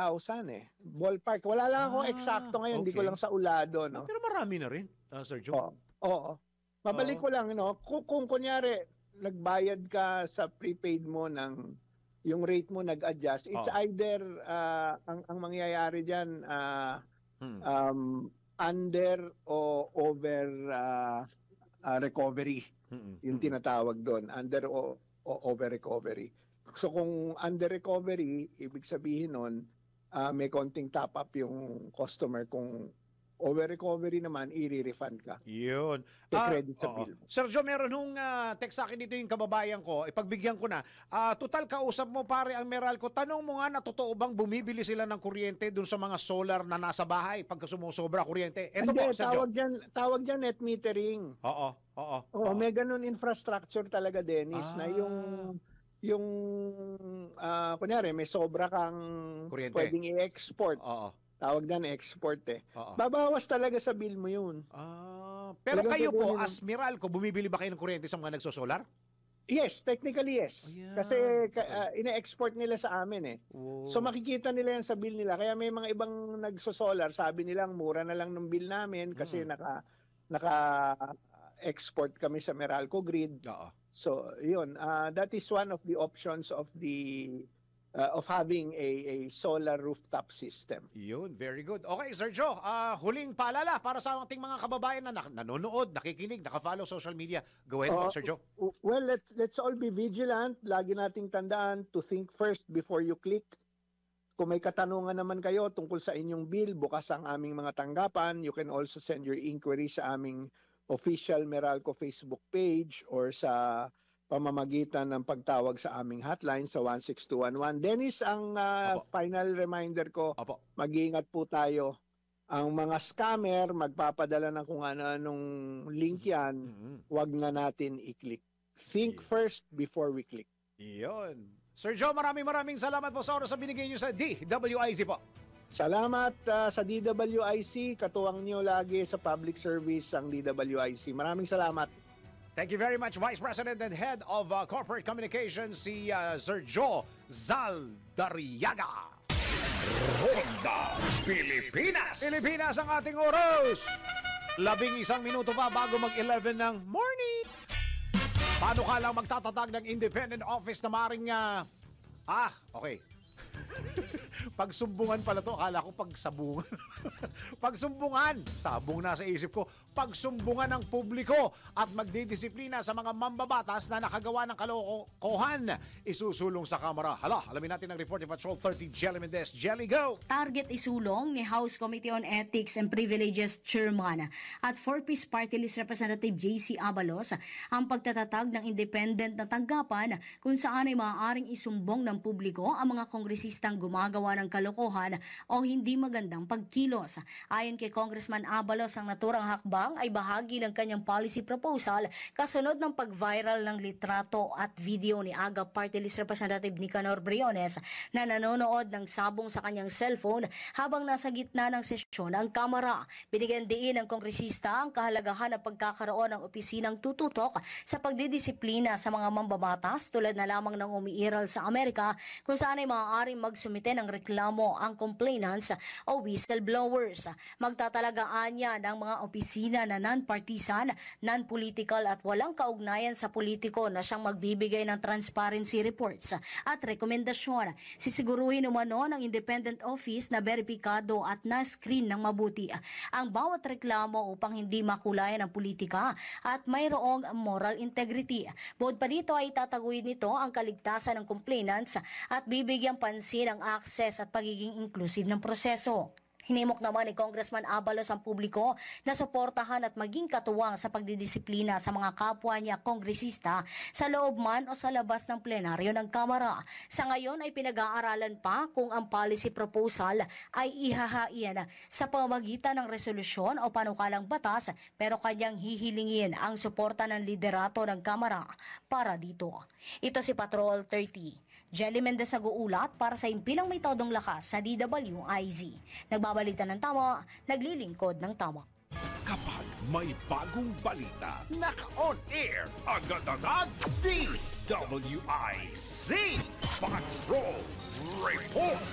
[SPEAKER 8] Ballpark. Wala lang akong eksakto ngayon. Hindi ko
[SPEAKER 2] okay.
[SPEAKER 8] lang sa ulado, no?
[SPEAKER 2] Pero marami na rin, Sir Joe.
[SPEAKER 8] Oo. Mabalik ko lang, no? Kung kunyari, nagbayad ka sa prepaid mo ng yung rate mo nag-adjust, it's either ang mangyayari diyan under o over recovery. Yung tinatawag doon, under o over recovery. So kung under recovery, ibig sabihin nun, may konting top up yung customer. Kung over recovery naman, i-refund ka.
[SPEAKER 2] Yun.
[SPEAKER 8] I-credit sa bill mo.
[SPEAKER 2] Sir Joe, meron nung text sa akin dito yung kababayan ko, ipagbigyan ko na. Total kausap mo pare ang Meralco, tanong mo nga na totoo bang bumibili sila ng kuryente dun sa mga solar na nasa bahay pagka sumusobra kuryente? Ito po, Sir Joe.
[SPEAKER 8] Tawag dyan net metering.
[SPEAKER 2] Oo.
[SPEAKER 8] May ganun infrastructure talaga, Dennis, na yung kunyari may sobra kang
[SPEAKER 2] Kuryente.
[SPEAKER 8] pwedeng i-export.
[SPEAKER 2] Oo.
[SPEAKER 8] Tawag na export
[SPEAKER 2] Oo.
[SPEAKER 8] Babawas talaga sa bill mo yun.
[SPEAKER 2] Pero
[SPEAKER 8] Talagang
[SPEAKER 2] kayo po,
[SPEAKER 8] tutunin
[SPEAKER 2] as Meralco, bumibili ba kayo ng kuryente sa mga nagsosolar?
[SPEAKER 8] Yes, technically yes.
[SPEAKER 2] Ayan.
[SPEAKER 8] Kasi ine-export nila sa amin eh. So makikita nila yan sa bill nila. Kaya may mga ibang nagsosolar, sabi nilang mura na lang ng bill namin kasi naka-export kami sa Meralco Grid.
[SPEAKER 2] Oo.
[SPEAKER 8] So, yun, that is one of the options of of having a solar rooftop system.
[SPEAKER 2] Yun, very good. Okay, Sir Joe, huling paalala para sa ating mga kababayan na nanonood, nakikinig, naka-follow social media. Go ahead po, Sir Joe.
[SPEAKER 8] Well, let's all be vigilant. Lagi nating tandaan to think first before you click. Kung may katanungan naman kayo tungkol sa inyong bill, bukas ang aming mga tanggapan. You can also send your inquiry sa aming official Meralco Facebook page or sa pamamagitan ng pagtawag sa aming hotline sa 16211. Dennis, ang final reminder ko, mag-iingat po tayo. Ang mga scammer, magpapadala ng kung ano-anong link yan, wag na natin i-click. Think first before we click.
[SPEAKER 2] Iyon. Sir Joe, maraming salamat po sa oras na binigay niyo sa DWIZ po.
[SPEAKER 8] Salamat sa DWIC. Katuwang niyo lagi sa public service ang DWIC. Maraming salamat.
[SPEAKER 2] Thank you very much, Vice President and Head of Corporate Communications, si Sir Joe Zaldariaga.
[SPEAKER 4] Ronda Pilipinas.
[SPEAKER 2] Pilipinas ang ating oras. 11 minuto pa bago mag-11 ng morning. Paano ka lang magtatatag ng independent office na maring... okay. Pagsumbungan pala to. Akala ko pagsabungan. Pagsumbungan. Sabong na sa isip ko. Pagsumbungan ng publiko at magdidisiplina sa mga mambabatas na nakagawa ng kalokohan. Isusulong sa Kamara. Alamin natin ang report ni Patrol 30 Jelly Mendez. Jelly, go!
[SPEAKER 9] Target isulong ni House Committee on Ethics and Privileges Chairman at 4-piece party list Representative J.C. Abalos ang pagtatatag ng independent na tanggapan kung saan ay maaaring isumbong ng publiko ang mga kongresistang gumagawa ng kalokohan o hindi magandang pagkilos. Ayon kay Congressman Abalos, ang naturang hakbang ay bahagi ng kanyang policy proposal kasunod ng pag-viral ng litrato at video ni AGA Party List Representative Nicanor Briones na nanonood ng sabong sa kanyang cellphone habang nasa gitna ng sesyon ng Kamara. Binigyan diin ng kongresista ang kahalagahan ng pagkakaroon ng opisinang tututok sa pagdidisiplina sa mga mambabatas tulad na lamang ng umiiral sa Amerika kung saan ay maaaring magsumite ng reklamo ang complainants o whistleblowers. Magtatalagaan niya ng mga opisina na non-partisan, non-political at walang kaugnayan sa politiko na siyang magbibigay ng transparency reports at rekomendasyon. Sisiguruhin umano ng independent office na beripikado at na-screen ng mabuti ang bawat reklamo upang hindi makulayan ng politika at mayroong moral integrity. Bukod pa dito ay tataguin nito ang kaligtasan ng complainants at bibigyang pansin ang access at pagiging inclusive ng proseso. Hinimok naman ni Congressman Abalos ang publiko na suportahan at maging katuwang sa pagdidisiplina sa mga kapwa niya kongresista sa loob man o sa labas ng plenaryo ng Kamara. Sa ngayon ay pinag-aaralan pa kung ang policy proposal ay ihahain sa pamamagitan ng resolusyon o panukalang batas, pero kanyang hihilingin ang suporta ng liderato ng Kamara para dito. Ito si Patrol 30. Jelly Mendez nag-uulat para sa impilang may todong lakas sa DWIZ. Nagbabalita ng tama, naglilingkod ng tama.
[SPEAKER 4] Kapag may bagong balita, naka-on air, agad-agad, DWIZ Patrol Report.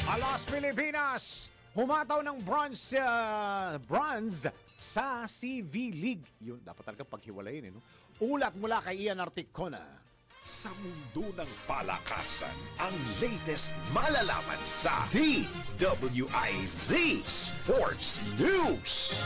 [SPEAKER 2] Alas Pilipinas, humataw ng bronze sa CV League. Yun, dapat talaga paghiwalayin. No? Ulat mula kay Ian Articona.
[SPEAKER 4] Sa mundo ng palakasan, ang latest malalaman sa DWIZ Sports News.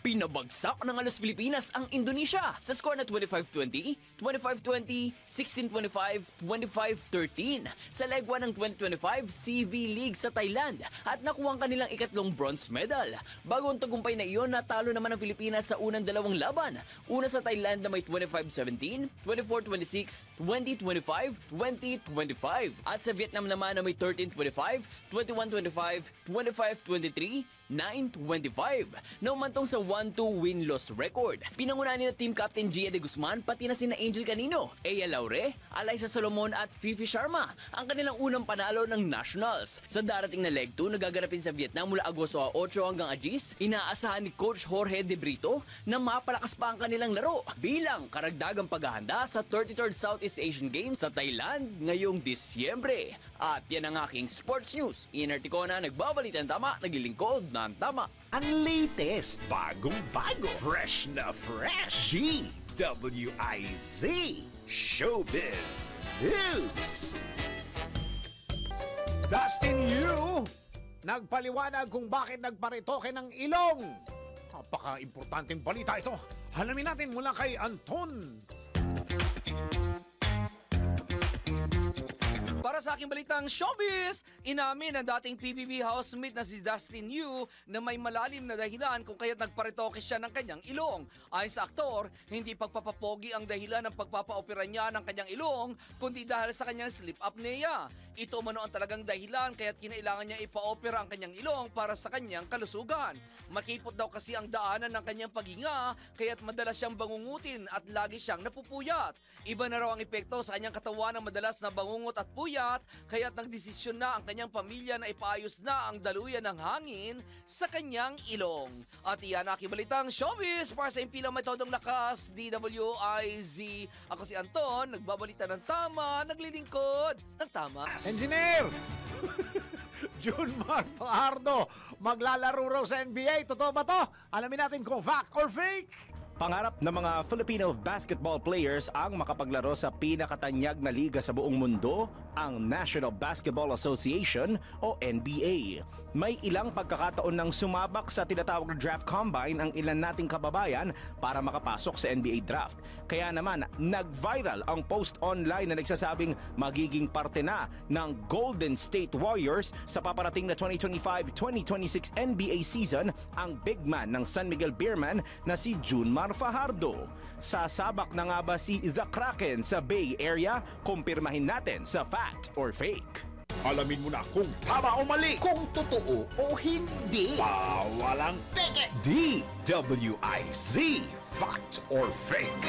[SPEAKER 10] Pinabagsak ng Alas Pilipinas ang Indonesia sa score na 25-20, 25-20, 16-25, 25-13 sa Leg 1 ng 2025 CV League sa Thailand at nakuha ang kanilang ikatlong bronze medal. Bagong tagumpay na iyon, natalo naman ang Pilipinas sa unang dalawang laban. Una sa Thailand na may 25-17, 24-26, 20-25, 20-25 at sa Vietnam naman na may 13-25, 21-25, 25-23, 9-25. Naumantong sa 1 1-2 win-loss record. Pinangunahan ni na team captain Gia de Guzman pati na sina Angel Canino, Ea Laure, Alyssa Solomon at Fifi Sharma ang kanilang unang panalo ng Nationals. Sa darating na leg 2 na gaganapin sa Vietnam mula Agosto 8 hanggang Agis, inaasahan ni Coach Jorge De Brito na mapalakas pa ang kanilang laro bilang karagdagang paghahanda sa 33rd Southeast Asian Games sa Thailand ngayong Disyembre. At yan ang aking sports news. Ian Articona, nagbabalita ng tama, naglilingkod ng tama.
[SPEAKER 4] Ang latest, bagong-bago, fresh na fresh. DWIZ Showbiz News.
[SPEAKER 2] Dustin Yu, nagpaliwanag kung bakit nagparitoke ng ilong. Napaka-importanteng balita ito. Halamin natin mula kay Anton.
[SPEAKER 11] Para sa aking balitang showbiz, inamin ng dating PBB housemate na si Dustin Yu na may malalim na dahilan kung kaya't nagparitoke siya ng kanyang ilong. Ayon sa aktor, hindi pagpapapogi ang dahilan ng pagpapaopera niya ng kanyang ilong, kundi dahil sa kanyang sleep apnea. Ito umano ang talagang dahilan kaya't kinailangan niya ipaopera ang kanyang ilong para sa kanyang kalusugan. Makipot daw kasi ang daanan ng kanyang paghinga, kaya't madalas siyang bangungutin at lagi siyang napupuyat. Iba na raw ang epekto sa kanyang katawan ng madalas na bangungot at puyat, kaya't nagdesisyon na ang kanyang pamilya na ipaayos na ang daluyan ng hangin sa kanyang ilong. At iyan ang balitang showbiz para sa impilang may todong lakas, DWIZ. Ako si Anton, nagbabalita ng tama, naglilingkod ng tama.
[SPEAKER 2] Engineer! Junmar Fajardo, maglalaro raw sa NBA. Totoo ba to? Alamin natin kung fact or fake.
[SPEAKER 3] Pangarap ng mga Filipino basketball players ang makapaglaro sa pinakatanyag na liga sa buong mundo, ang National Basketball Association o NBA. May ilang pagkakataon ng sumabak sa tinatawag na draft combine ang ilan nating kababayan para makapasok sa NBA draft. Kaya naman, nag-viral ang post online na nagsasabing magiging parte na ng Golden State Warriors sa paparating na 2025-2026 NBA season ang big man ng San Miguel Beerman na si Junmar Fajardo. Sasabak na nga ba si The Kraken sa Bay Area? Kumpirmahin natin sa fact or fake.
[SPEAKER 4] Alamin mo na kung tama o mali, kung totoo o hindi. Bawalang peke. DWIZ Fact or Fake.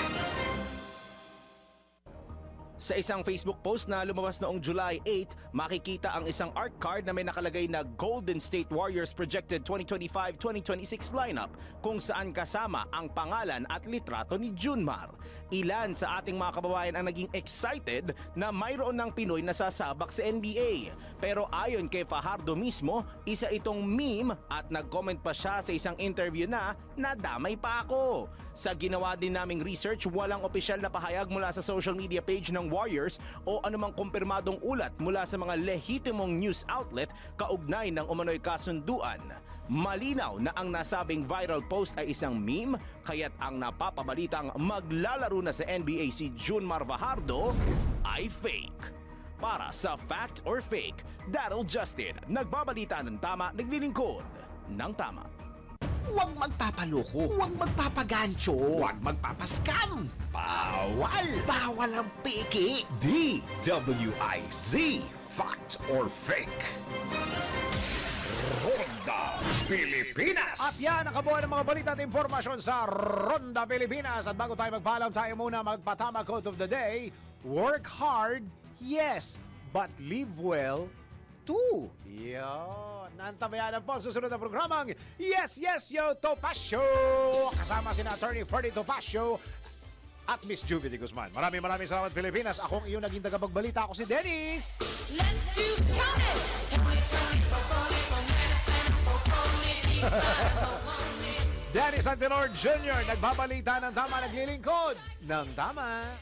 [SPEAKER 3] Sa isang Facebook post na lumabas noong July 8, makikita ang isang art card na may nakalagay na Golden State Warriors projected 2025-2026 lineup kung saan kasama ang pangalan at litrato ni Junmar. Ilan sa ating mga kababayan ang naging excited na mayroon ng Pinoy na sasabak sa NBA. Pero ayon kay Fajardo mismo, isa itong meme at nag-comment pa siya sa isang interview na nadamay pa ako. Sa ginawa din naming research, walang opisyal na pahayag mula sa social media page ng Warriors o anumang kumpirmadong ulat mula sa mga lehitimong news outlet kaugnay ng umano'y kasunduan. Malinaw na ang nasabing viral post ay isang meme, kaya't ang napapabalitang maglalaro na sa NBA si Junmar Fajardo ay fake. Para sa Fact or Fake, Daryl Justin, nagbabalita ng tama, naglilingkod ng tama.
[SPEAKER 4] Huwag magpapaloko, huwag magpapagancho, huwag magpapaskam. Bawal! Bawal ang peke. DWIZ Fact or Fake. Ronda Pilipinas.
[SPEAKER 2] At yan ang kabuuan ng mga balita at impormasyon sa Ronda Pilipinas. At bago tayo magpaalam, tayo muna magpatama quote of the day. Work hard, yes, but live well too. Yan. Nantabayanan po ang susunod na programang Yes, Yes, Yo, Topacio. Kasama sina Attorney Ferdy Topacio at Miss Juvie de Guzman. Maraming salamat, Pilipinas. Ako ang iyong naging tagapagbalita. Ako si Dennis.
[SPEAKER 12] Let's do Tony.
[SPEAKER 2] Dennis Antilor Jr. nagbabalita ng tama, naglilingkod ng tama.